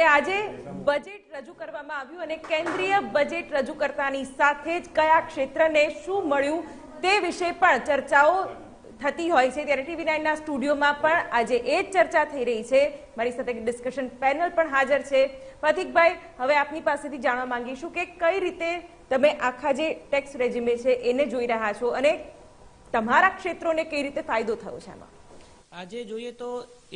એટલે આજે બજેટ રજૂ કરવામાં આવ્યું અને કેન્દ્રીય બજેટ રજૂ કરતાની સાથે જ કયા ક્ષેત્રને શું મળ્યું તે વિશે પણ ચર્ચાઓ થતી હોય છે। ત્યારે TV9ના સ્ટુડિયોમાં પણ આજે એ જ ચર્ચા થઈ રહી છે। મારી સાથે ડિસ્કશન પેનલ પણ હાજર છે। પ્રતિકભાઈ, હવે આપની પાસેથી જાણવા માંગીશું કે કઈ રીતે તમે આખા જે ટેક્સ રેજિમે છે એને જોઈ રહ્યા છો અને તમારા ક્ષેત્રોને કઈ રીતે ફાયદો થયો છે આમાં? આજે જોઈએ તો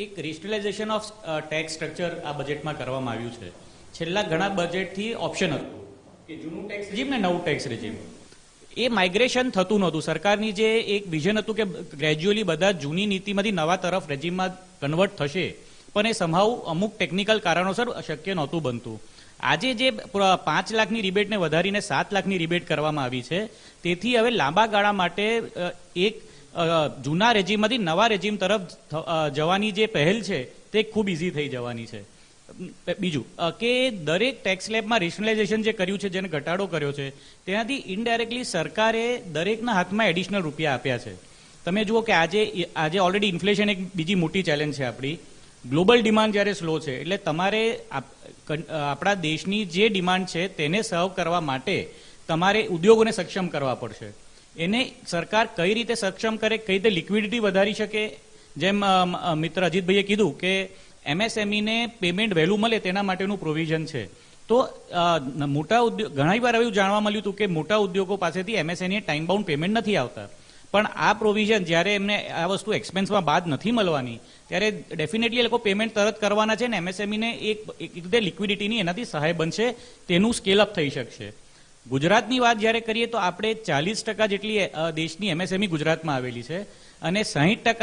એક રિસ્ટલાઇઝેશન ઓફ ટેક્સ સ્ટ્રક્ચર આ બજેટમાં કરવામાં આવ્યું છે। છેલ્લા ઘણા બજેટથી ઓપ્શન હતું કે જૂનું ટેક્સ રેજિમ ને નવું ટેક્સ રેજિમ, એ માઇગ્રેશન થતું નહોતું। સરકારની જે એક વિઝન હતું કે ગ્રેજ્યુઅલી બધા જૂની નીતિમાંથી નવા તરફ રેજિમમાં કન્વર્ટ થશે, પણ એ સંભાવ અમુક ટેકનિકલ કારણોસર અશક્ય નહોતું બનતું। આજે જે 5 લાખની રિબેટને વધારીને 7 લાખની રિબેટ કરવામાં આવી છે, તેથી હવે લાંબા ગાળા માટે એક જૂના રેજિમમાંથી નવા રેજિમ તરફ જવાની જે પહેલ છે તે ખૂબ ઇઝી થઈ જવાની છે। બીજું કે દરેક ટેક્સ સ્લેબમાં રેશનલાઇઝેશન જે કર્યું છે, જેને ઘટાડો કર્યો છે, તેનાથી ઇનડાયરેક્ટલી સરકારે દરેકના હાથમાં એડિશનલ રૂપિયા આપ્યા છે। તમે જુઓ કે આજે ઓલરેડી ઇન્ફ્લેશન એક બીજી મોટી ચેલેન્જ છે આપણી। ગ્લોબલ ડિમાન્ડ જ્યારે સ્લો છે, એટલે તમારે આપણા દેશની જે ડિમાન્ડ છે તેને સર્વ કરવા માટે તમારે ઉદ્યોગોને સક્ષમ કરવા પડશે। એને સરકાર કઈ રીતે સક્ષમ કરે, કઈ રીતે લિક્વિડિટી વધારી શકે, જેમ મિત્ર અજીતભાઈએ કીધું કે MSME ને પેમેન્ટ વહેલું મળે તેના માટેનું પ્રોવિઝન છે। તો મોટા ઉદ્યોગ, ઘણી વાર એવું જાણવા મળ્યું હતું કે મોટા ઉદ્યોગો પાસેથી MSME ટાઈમ બાઉન્ડ પેમેન્ટ નથી આવતા, પણ આ પ્રોવિઝન જ્યારે એમને આ વસ્તુ એક્સપેન્સમાં બાદ નથી મળવાની, ત્યારે ડેફિનેટલી એ લોકો પેમેન્ટ તરત કરવાના છે ને MSME ને એક રીતે લિક્વિડિટીની એનાથી સહાય બનશે, તેનું સ્કેલ અપ થઈ શકશે। ગુજરાતની વાત જ્યારે કરીએ તો આપણે 40% જેટલી દેશની MSME ગુજરાતમાં આવેલી છે અને 60%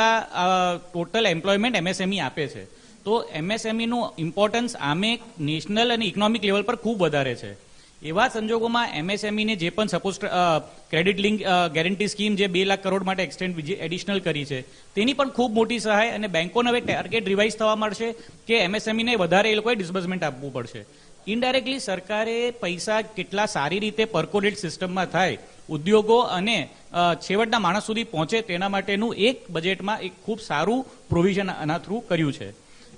ટોટલ એમ્પ્લોયમેન્ટ MSME આપે છે। તો MSME નું ઇમ્પોર્ટન્સ આમે નેશનલ અને ઇકોનોમિક લેવલ પર ખૂબ વધારે છે। એવા સંજોગોમાં MSME ને જે પણ suppose credit link guarantee scheme જે 2 લાખ કરોડ માટે એડિશનલ કરી છે, તેની પણ ખૂબ મોટી સહાય, અને બેંકોને હવે ટાર્ગેટ રિવાઇઝ થવા મળશે કે MSME ને વધારે એ લોકોએ ડિસ્બર્સમેન્ટ આપવું પડશે। ઇનડાયરેક્ટલી સરકારે પૈસા કેટલા સારી રીતે પર્કોલેટ સિસ્ટમમાં થાય, ઉદ્યોગો અને છેવટના માણસ સુધી પહોંચે, તેના માટેનું એક બજેટમાં એક ખૂબ સારું પ્રોવિઝન આના થ્રુ કર્યું છે।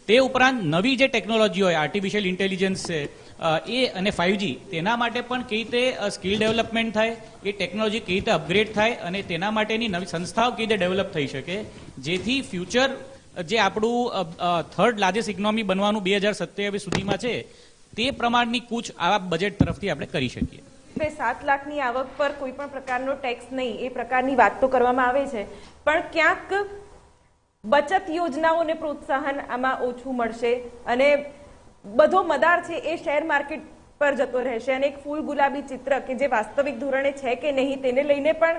તે ઉપરાંત નવી જે ટેકનોલોજી હોય, આર્ટિફિશિયલ ઇન્ટેલિજન્સ છે એ અને 5G, તેના માટે પણ કઈ રીતે સ્કિલ ડેવલપમેન્ટ થાય, એ ટેકનોલોજી કઈ રીતે અપગ્રેડ થાય અને તેના માટેની નવી સંસ્થાઓ કઈ રીતે ડેવલપ થઈ શકે, જેથી ફ્યુચર જે આપણું 3rd લાર્જેસ્ટ ઇકોનોમી બનવાનું 2027 સુધીમાં છે, તે પ્રમાણની કૂચ આ બજેટ તરફથી આપણે કરી શકીએ। 7 લાખની આવક પર કોઈ પણ પ્રકારનો ટેક્સ નહીં, એ પ્રકારની વાત તો કરવામાં આવે છે, પણ ક્યાંક બચત યોજનાઓને પ્રોત્સાહન આમાં ઓછું મળશે અને બધો મદાર છે એ શેર માર્કેટ પર જતો રહેશે અને એક ફૂલ ગુલાબી ચિત્ર કે જે વાસ્તવિક ધોરણે છે કે નહીં તેને લઈને પણ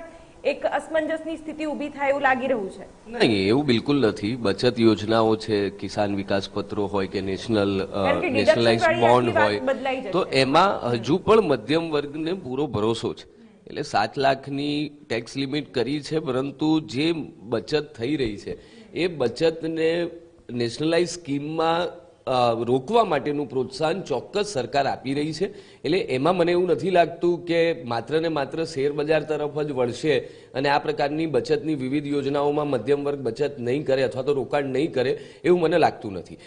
એક અસમંજસની સ્થિતિ ઊભી થાય એવું લાગી રહ્યું છે। નહીં, એવું બિલકુલ નથી। બચત યોજનાઓ છે, કિસાન વિકાસ પત્રો હોય કે નેશનલાઇઝ બોન્ડ હોય, તો એમાં હજુ પણ મધ્યમ વર્ગને પૂરો ભરોસો છે। એટલે 7 લાખની ટેક્સ લિમિટ કરી છે, પરંતુ જે બચત થઈ રહી છે એ બચતને નેશનલાઇઝ સ્કીમમાં રોકવા માટેનું પ્રોત્સાહન ચોક્કસ સરકાર આપી રહી છે। એટલે એમાં મને એવું નથી લાગતું કે માત્ર ને માત્ર શેર બજાર તરફ જ વળશે અને આ પ્રકારની બચતની વિવિધ યોજનાઓમાં મધ્યમ વર્ગ બચત નહીં કરે અથવા તો રોકાણ નહીં કરે, એવું મને લાગતું નથી।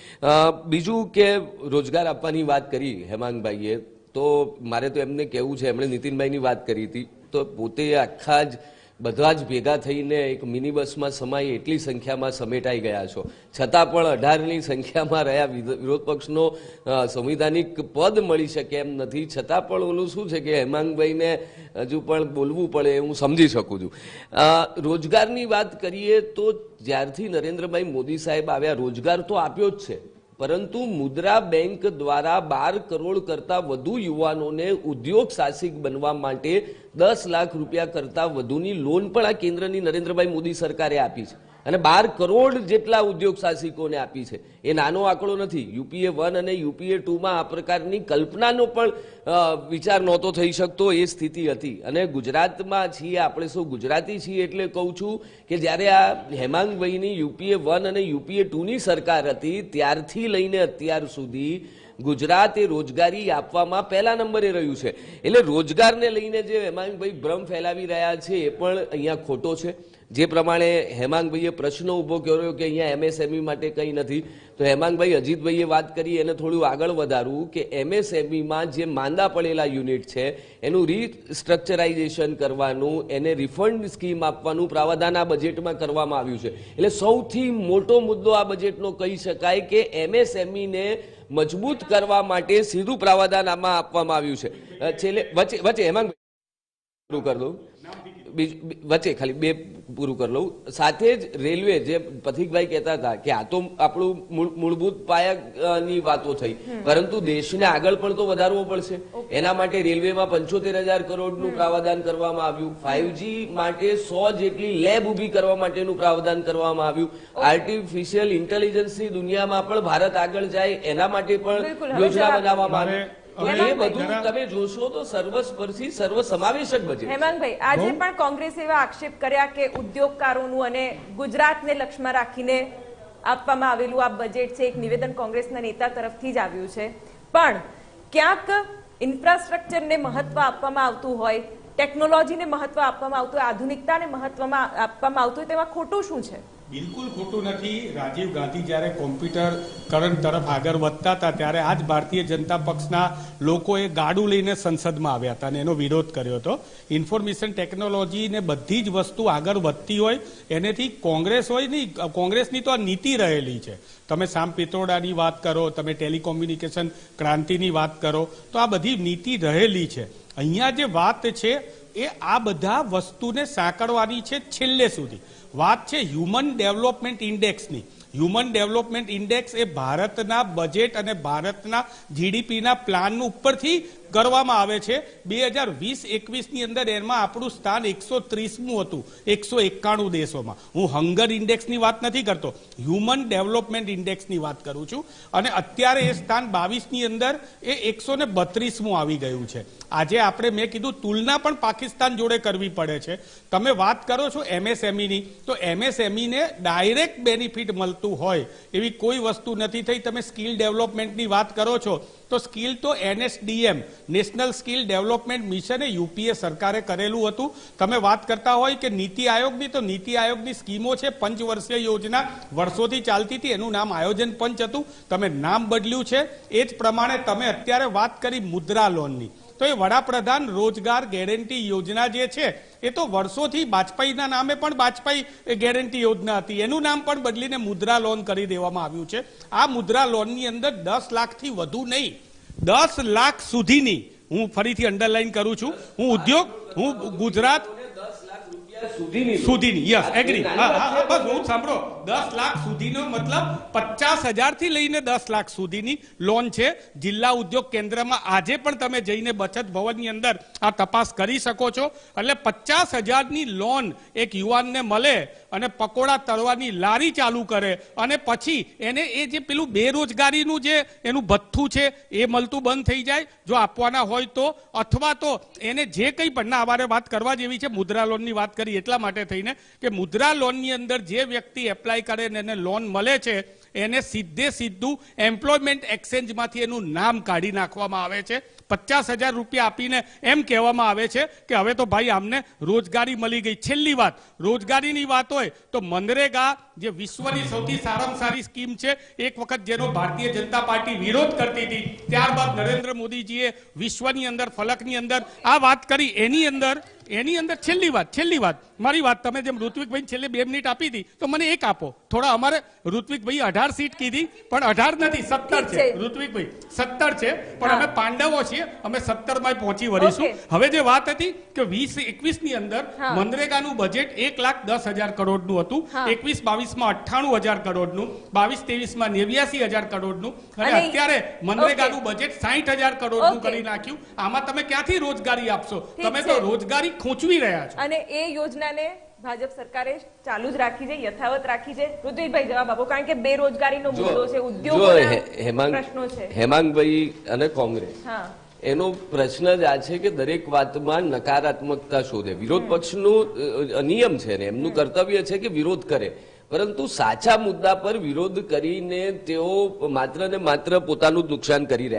બીજું કે રોજગાર આપવાની વાત કરી હેમાંગભાઈએ, તો મારે તો એમને કહેવું છે, એમણે નીતિનભાઈની વાત કરી હતી, તો પોતે આખા જ બધા જ ભેગા થઈને એક મિની બસમાં સમાઈ એટલી સંખ્યામાં સમેટાઈ ગયા છો, છતાં પણ 18ની સંખ્યામાં રહ્યા વિરોધ પક્ષનો સંવિધાનિક પદ મળી શકે એમ નથી, છતાં પણ ઓલું શું છે કે હેમાંગભાઈને હજુ પણ બોલવું પડે, હું સમજી શકું છું। રોજગારની વાત કરીએ તો જ્યારથી નરેન્દ્રભાઈ મોદી સાહેબ આવ્યા, રોજગાર તો આપ્યો જ છે, પરંતુ મુદ્રા બેંક દ્વારા 12 કરોડ કરતા વધુ યુવાનોને ઉદ્યોગ સાહસિક બનવા માટે 10 લાખ રૂપિયા કરતા વધુની લોન પણ આ કેન્દ્રની નરેન્દ્રભાઈ મોદી સરકારે આપી છે અને 12 કરોડ જેટલા ઉદ્યોગ સાહસિકોને આપી છે। એ નાનો આંકડો નથી। UPA 1 અને UPA 2માં આ પ્રકારની કલ્પનાનો પણ વિચાર નહોતો થઈ શકતો, એ સ્થિતિ હતી। અને ગુજરાતમાં છીએ આપણે, સૌ ગુજરાતી છીએ, એટલે કહું છું કે જ્યારે આ હેમાંગભાઈની UPA 1 અને UPA 2ની સરકાર હતી, ત્યારથી લઈને અત્યાર સુધી ગુજરાત એ રોજગારી આપવામાં પહેલા નંબરે રહ્યું છે। એટલે રોજગારને લઈને જે હેમાંગભાઈ ભ્રમ ફેલાવી રહ્યા છે એ પણ અહીંયા ખોટો છે। જે પ્રમાણે હેમાંગભાઈએ પ્રશ્ન ઊભો કર્યો કે અહીંયા એમએસએમઈ માટે કંઈ નથી, તો હેમાંગભાઈ અજીતભાઈએ વાત કરી એને થોડું આગળ વધારવું કે એમએસએમઈમાં જે માંદા પડેલા યુનિટ છે એનું રીસ્ટ્રક્ચરાઇઝેશન કરવાનું, એને રિફંડ સ્કીમ આપવાનું પ્રાવધાન આ બજેટમાં કરવામાં આવ્યું છે. એટલે સૌથી મોટો મુદ્દો આ બજેટનો કહી શકાય કે એમએસએમઈને મજબૂત કરવા માટે સીધું પ્રાવધાન આમાં આપવામાં આવ્યું છે. છેલ્લે વચ્ચે હેમાંગ પૂરું કરી દઉં, વચ્ચે ખાલી બે પૂરું કરી લઉં. સાથે જ રેલવે, જે પથિકભાઈ કહેતા હતા કે આ તો આપણું મૂળભૂત પાયાની વાતો થઈ, પરંતુ દેશને આગળ પણ તો વધારવો પડશે. એના માટે રેલવેમાં 75,000 કરોડનું પ્રાવધાન કરવામાં આવ્યું. 5G માટે 100 જેટલી લેબ ઊભી કરવા માટેનું પ્રાવધાન કરવામાં આવ્યું. આર્ટિફિશિયલ ઇન્ટેલિજન્સની દુનિયામાં પણ ભારત આગળ જાય એના માટે પણ યોજના બનાવવામાં આવી. એ બધું તમે જોશો તો સર્વસ્પર્શી સર્વસમાવેશક બજેટ. હેમાંગભાઈ, આજે પણ કોંગ્રેસે એવા આક્ષેપ કર્યા કે ઉદ્યોગકારોનું અને ગુજરાતને લક્ષ્યમાં રાખીને આપવામાં આવેલું આ બજેટ છે, એક નિવેદન કોંગ્રેસના નેતા તરફથી જ આવ્યું છે. પણ ક્યાંક ઇન્ફ્રાસ્ટ્રક્ચરને મહત્વ આપવામાં આવતું હોય, ટેકનોલોજીને મહત્વ આપવામાં આવતું હોય, આધુનિકતાને મહત્વમાં આપવામાં આવતું હોય, તેમાં ખોટું શું છે? બિલકુલ ખોટું નથી. રાજીવ ગાંધી જ્યારે કોમ્પ્યુટરકરણ તરફ આગળ વધતા હતા ત્યારે આ જ ભારતીય જનતા પક્ષના લોકોએ ગાડું લઈને સંસદમાં આવ્યા હતા અને એનો વિરોધ કર્યો હતો. ઇન્ફોર્મેશન ટેકનોલોજી ને બધી જ વસ્તુ આગળ વધતી હોય એનેથી કોંગ્રેસ હોય નહીં, કોંગ્રેસની તો આ નીતિ રહેલી છે. તમે સામ પિત્રોડાની વાત કરો, તમે ટેલિકોમ્યુનિકેશન ક્રાંતિની વાત કરો, તો આ બધી નીતિ રહેલી છે. અહીંયા જે વાત છે એ આ બધા વસ્તુને સાંકળવાની છે છેલ્લે સુધી. વાત છે હ્યુમન ડેવલપમેન્ટ ઇન્ડેક્સની. હ્યુમન ડેવલપમેન્ટ ઇન્ડેક્સ એ ભારતના બજેટ અને ભારતના જીડીપીના પ્લાન ઉપરથી કરવામાં આવે છે. 2020-21ની અંદર એમાં આપણું સ્થાન 130મું હતું 191 દેશોમાં. હું હંગર ઇન્ડેક્સની વાત નથી કરતો, હ્યુમન ડેવલપમેન્ટ ઇન્ડેક્સની વાત કરું છું. અને અત્યારે એ સ્થાન 22ની અંદર એ 132મું આવી ગયું છે. આજે આપણે, મેં કીધું, તુલના પણ પાકિસ્તાન જોડે કરવી પડે છે. તમે વાત કરો છો એમએસએમઈની, તો એમએસએમઈને ડાયરેક્ટ બેનિફિટ મળતું હોય એવી કોઈ વસ્તુ નથી થઈ. તમે સ્કિલ ડેવલપમેન્ટની વાત કરો છો તો સ્કિલ તો NSDM, national skill development mission, UPA સરકારે કરેલું હતું. તમે વાત કરતા હોય કે નીતિ આયોગની, તો નીતિ આયોગની સ્કીમો છે, પંચવર્ષીય યોજના વર્ષોથી ચાલતી હતી, એનું નામ આયોજન પંચ હતું. તમે નામ બદલ્યું છે. એ જ પ્રમાણે તમે અત્યારે વાત કરી મુદ્રા લોનની, તો એ વડાપ્રધાન રોજગાર ગેરંટી યોજના જે છે એ તો વર્ષોથી વાજપેયીના નામે પણ વાજપેયી ગેરંટી યોજના હતી, એનું નામ પણ બદલીને મુદ્રા લોન કરી દેવામાં આવ્યું છે. આ મુદ્રા લોનની અંદર 10 લાખથી વધુ નહીં, 10 લાખ સુધીની, હું ફરીથી અંડરલાઈન કરું છું, હું ગુજરાત સુધીની, યસ એગ્રી, બસ હું સાંભળો, 10 લાખ સુધીનો મતલબ 50,000 થી લઈને 10 લાખ સુધીની લોન છે. જિલ્લા ઉદ્યોગ કેન્દ્રમાં આજે પણ તમે જઈને બચત ભવનની અંદર આ તપાસ કરી શકો છો. એટલે 50,000ની લોન એક યુવાનને મળે અને પકોડા તળવાની લારી ચાલુ કરે અને પછી એને એ જે પેલું બેરોજગારીનું જે એનું ભથ્થું છે એ મળતું બંધ થઈ જાય જો આપવાના હોય તો, અથવા તો એને જે કંઈ પણ, ના અમારે વાત કરવા જેવી છે, મુદ્રા લોનની વાત કરી એટલા માટે થઈને કે મુદ્રા લોનની અંદર જે વ્યક્તિ એપ્લાય કરે ને એને લોન મળે છે એને સીધું એમ્પ્લોયમેન્ટ એક્સચેન્જમાંથી એનું નામ કાઢી નાખવામાં આવે છે. 50,000 રૂપિયા આપીને એમ કહેવામાં આવે છે કે હવે તો ભાઈ આમને રોજગારી મળી ગઈ. છેલ્લી વાત, રોજગારીની વાત હોય તો મનરેગા જે વિશ્વની સૌથી સારામાં સારી સ્કીમ છે, એક વખત જેનો ભારતીય જનતા પાર્ટી વિરોધ કરતી હતી, ત્યારબાદ નરેન્દ્ર મોદીજીએ વિશ્વની અંદર, ફલકની અંદર આ વાત કરી. એની અંદર છેલ્લી વાત મારી વાત, તમે જેમ ઋત્વિકભાઈ છેલ્લે 2 મિનિટ આપી હતી તો મને એક આપો થોડા. અમારે ઋત્વિકભાઈ 18 સીટ કીધી પણ 18 નથી 17 છે. ઋત્વિકભાઈ 17 છે પણ અમે પાંડવો છીએ, અમે 17માં પહોંચી વળીશું. હવે જે વાત હતી કે 20-21ની અંદર મનરેગાનું બજેટ 1,10,000 કરોડનું હતું, 21-22માં 98,000 કરોડનું, 22-23માં 89,000 કરોડનું, અને અત્યારે મનરેગાનું બજેટ 60,000 કરોડનું કરી નાખ્યું. આમાં તમે ક્યાંથી રોજગારી આપશો? તમે તો રોજગારી ખોચવી રહ્યા છો. અને એ યોજનાને ભાજપ સરકારે ચાલુ જ રાખી છે, યથાવત રાખી છે. ઋત્વિકભાઈ જવાબ આપો, કારણ કે બેરોજગારીનો મુદ્દો છે, ઉદ્યોગોના પ્રશ્નો છે. હેમાંગભાઈ અને કોંગ્રેસ, એનો પ્રશ્ન જ આ છે કે દરેક વાતમાં નકારાત્મકતા શોધે. વિરોધ પક્ષનું નિયમ છે ને એમનું કર્તવ્ય છે કે વિરોધ કરે, પરંતુ સાચા મુદ્દા પર વિરોધ કરીને તેઓ માત્ર ને માત્ર પોતાનું નુકસાન કરી રહ્યા